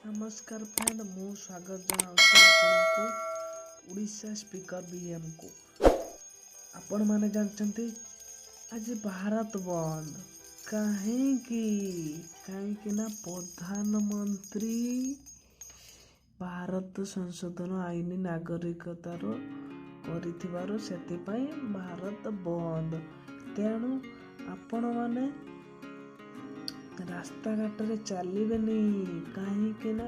नमस्कार फ्रेंड मु स्वागत जनाऊँ आपको उड़ीसा स्पीकर बीएम को। आपण माने जानते आज भारत बंद कहीं ना प्रधानमंत्री भारत संशोधन आईन नागरिकतार करिथिबारो सेतिपई भारत बंद। तेणु आपण माने रास्ता घाट रे चलिबेनी कहीं ना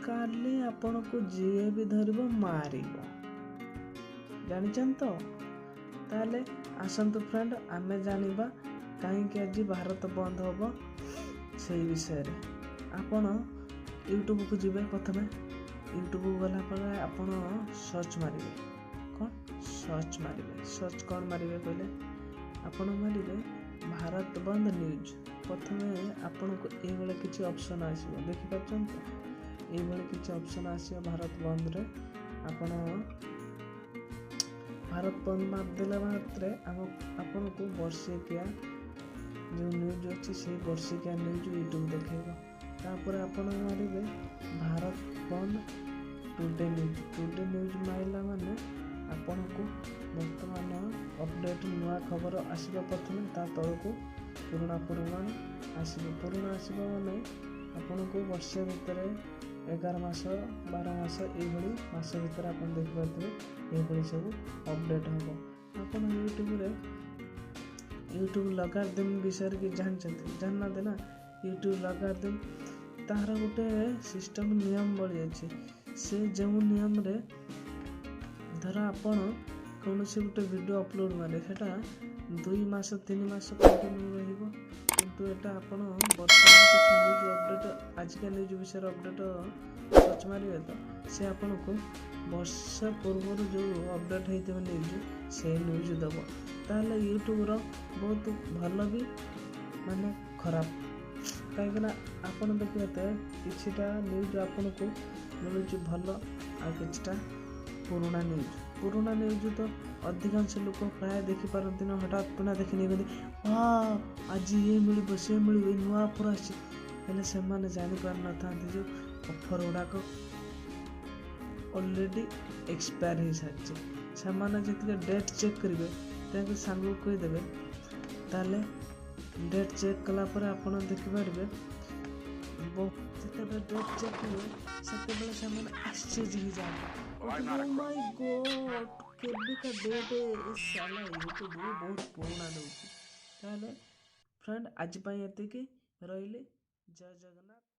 काली आपण को जीए भी धरब मारिब जानिछन तो। ताले आसंतु फ्रेंड आमे जानिबा कहीं आज भारत बंद होबो से विषय रे। आपण यूट्यूब को जिबे प्रथमे यूट्यूब को गला पर आपण सर्च मारिबे सर्च कौन मारिबे कहले आपण मारिबे भारत बंद न्यूज। प्रथमे आपण को ये किसी ऑप्शन आसीबो देखि पाछन तो ये किसी ऑप्शन आसीबो भारत बंद रे। आपण भारत बंद मार देला मात्रे आपण को वर्षिकिया जो न्यूज अछि से वर्षिकिया न्यूज यूट्यूब देखेबो। तापर आपण मारिबे भारत बंद टुडे न्यूज माइला माने आपण को वर्तमान अपडेट नुआ खबर आसीबा प्रथमे ता तळको पुराना आसीबा माने आपण को वर्ष भितर 11 मास 12 मास एभली मास भितर आपण देख पाथबे एभली सब अपडेट हबो। आपण यूट्यूब लगारदम विषय के जानना देना यूट्यूब लगारदम तार गोटे सिस्टम नियम बड़ी अछि। से जो नियम रे धर आपण कौन से गोटे वीडियो अपलोड मारे सेटा 2 मास 3 मास कंटिन्यू रहिबो किंतु एटा आपण वर्तमान किछ न्यूज अपडेट आजिका न्यूज विषय अपडेट सर्च मारिबे तो से आपण को वर्ष पूर्व जो अपडेट हेते न्यूज से न्यूज दबो। ताले यूट्यूब रो बहुत भलो भी माने खराब काहे ना आपण देखिबे तो किछटा न्यूज आपण को मिलुची भलो आ किछटा पुराना न्यूज तो अधिकांश लोक प्राय देखी पारती ना हठात पुना देखी नहीं आज ये मिल से मिल नुआ ऑफर आसे से जानी पार न था जो ऑफर गुड़ाक ऑलरेडी एक्सपायर हो सारी से जितने डेट चेक करेंगे सांग कहीदेवे ताले डेट चेक कलापर आप देखिपारे डेट चेक करेंगे से आश्चर्य हो जाए माय गॉड केबिका डेट साला यूट्यूब बहुत पुराना दउची। ताले फ्रेंड आज पई एते के रहिले जय जगन्नाथ।